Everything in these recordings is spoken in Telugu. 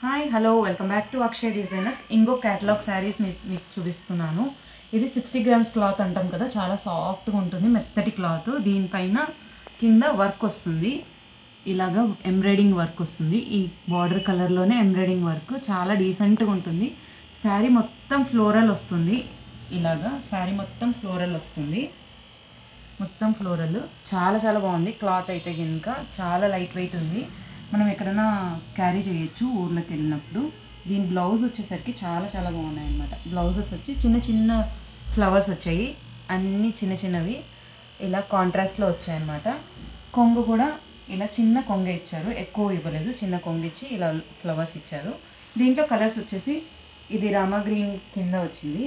Hi hello welcome back to Akshay designers. ఇంకో క్యాటలాగ్ శారీస్ మీకు చూపిస్తున్నాను. ఇది 60 గ్రామ్స్ క్లాత్ అంటాం కదా, చాలా సాఫ్ట్గా ఉంటుంది, మెత్తటి క్లాత్. దీనిపైన కింద వర్క్ వస్తుంది, ఇలాగా ఎంబ్రాయిడింగ్ వర్క్ వస్తుంది. ఈ బార్డర్ కలర్లోనే ఎంబ్రాయిడింగ్ వర్క్ చాలా డీసెంట్గా ఉంటుంది. శారీ మొత్తం ఫ్లోరల్ వస్తుంది, ఇలాగా శారీ మొత్తం ఫ్లోరల్ వస్తుంది, మొత్తం ఫ్లోరల్. చాలా చాలా బాగుంది క్లాత్ అయితే కనుక. చాలా లైట్ వెయిట్ ఉంది, మనం ఎక్కడైనా క్యారీ చేయొచ్చు ఊర్లోకి వెళ్ళినప్పుడు. దీని బ్లౌజ్ వచ్చేసరికి చాలా చాలా బాగున్నాయి అన్నమాట. బ్లౌజెస్ వచ్చి చిన్న చిన్న ఫ్లవర్స్ వచ్చాయి, అన్నీ చిన్న చిన్నవి ఇలా కాంట్రాస్ట్లో వచ్చాయన్నమాట. కొంగు కూడా ఇలా చిన్న కొంగ ఇచ్చారు, ఎక్కువ ఇవ్వలేదు, చిన్న కొంగు ఇచ్చి ఇలా ఫ్లవర్స్ ఇచ్చారు. దీంట్లో కలర్స్ వచ్చేసి ఇది రామా గ్రీన్ కింద వచ్చింది,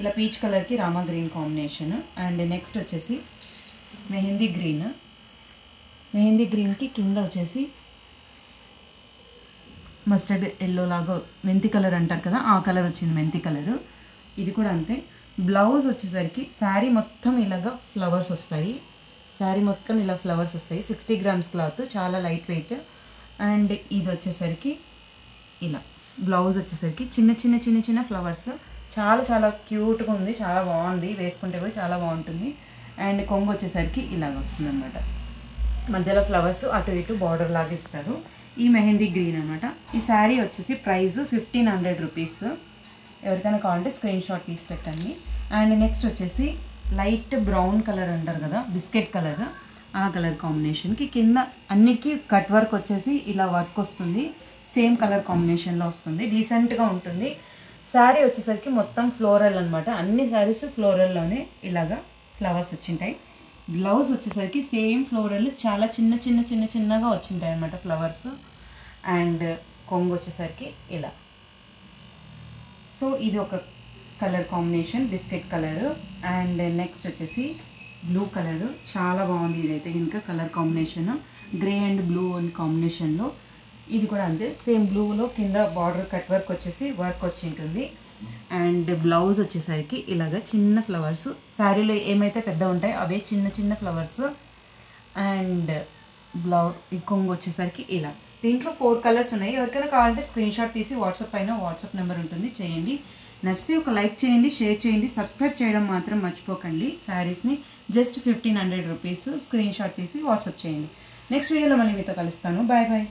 ఇలా పీచ్ కలర్కి Rama green combination. And next వచ్చేసి మెహందీ గ్రీన్, మెహందీ గ్రీన్కి కింద వచ్చేసి మస్టర్డ్ ఎల్లో లాగా మెంతి కలర్ అంటారు కదా, ఆ కలర్ వచ్చింది, మెంతి కలరు. ఇది కూడా అంతే. బ్లౌజ్ వచ్చేసరికి శారీ మొత్తం ఇలాగా ఫ్లవర్స్ వస్తాయి, శారీ మొత్తం ఇలా ఫ్లవర్స్ వస్తాయి. 60 గ్రామ్స్ క్లాత్, చాలా లైట్ వెయిట్. అండ్ ఇది వచ్చేసరికి ఇలా బ్లౌజ్ వచ్చేసరికి చిన్న చిన్న చిన్న చిన్న ఫ్లవర్స్, చాలా చాలా క్యూట్గా ఉంది, చాలా బాగుంది, వేసుకుంటే కూడా చాలా బాగుంటుంది. అండ్ కొంగు వచ్చేసరికి ఇలాగ వస్తుంది అన్నమాట, మధ్యలో ఫ్లవర్స్ అటు ఇటు బార్డర్ లాగా ఇస్తారు. ఈ మెహందీ గ్రీన్ అనమాట. ఈ శారీ వచ్చేసి ప్రైస్ 1500 రూపీస్. ఎవరికైనా కావాలంటే స్క్రీన్ షాట్ తీసి పెట్టండి. అండ్ నెక్స్ట్ వచ్చేసి లైట్ బ్రౌన్ కలర్ అంటారు కదా, బిస్కెట్ కలర్, ఆ కలర్ కాంబినేషన్కి కింద అన్నిటికీ కట్ వర్క్ వచ్చేసి ఇలా వర్క్ వస్తుంది, సేమ్ కలర్ కాంబినేషన్లో వస్తుంది, డీసెంట్గా ఉంటుంది. శారీ వచ్చేసరికి మొత్తం ఫ్లోరల్ అనమాట, అన్ని శారీస్ ఫ్లోరల్లోనే ఇలాగా ఫ్లవర్స్ వచ్చింటాయి. బ్లౌజ్ వచ్చేసరికి సేమ్ ఫ్లోరల్, చాలా చిన్న చిన్న చిన్న చిన్నగా వచ్చింటాయి అన్నమాట ఫ్లవర్స్. అండ్ కొంగు వచ్చేసరికి ఇలా. సో ఇది ఒక colour combination, biscuit colour. And next వచ్చేసి బ్లూ కలర్, చాలా బాగుంది ఇదైతే ఇంకా colour combination, grey and blue and కాంబినేషన్లో. ఇది కూడా అంతే, సేమ్ బ్లూలో కింద బార్డర్ కట్ వర్క్ వచ్చేసి వర్క్ వచ్చి ఉంటుంది. అండ్ బ్లౌజ్ వచ్చేసరికి ఇలాగ చిన్న ఫ్లవర్స్, శారీలో ఏమైతే పెద్ద ఉంటాయో అవే చిన్న చిన్న ఫ్లవర్స్. అండ్ ఈ కొంగు వచ్చేసరికి ఇలా. దీంట్లో 4 కలర్స్ ఉన్నాయి, ఎవరికైనా కావాలంటే స్క్రీన్ షాట్ తీసి వాట్సాప్ పైన వాట్సాప్ నెంబర్ ఉంటుంది, చేయండి. నచ్చితే ఒక లైక్ చేయండి, షేర్ చేయండి, సబ్స్క్రైబ్ చేయడం మాత్రం మర్చిపోకండి. శారీస్ని జస్ట్ 1500 రూపీస్, స్క్రీన్ షాట్ తీసి వాట్సాప్ చేయండి. నెక్స్ట్ వీడియోలో మళ్ళీ మీతో కలుస్తాను. Bye bye.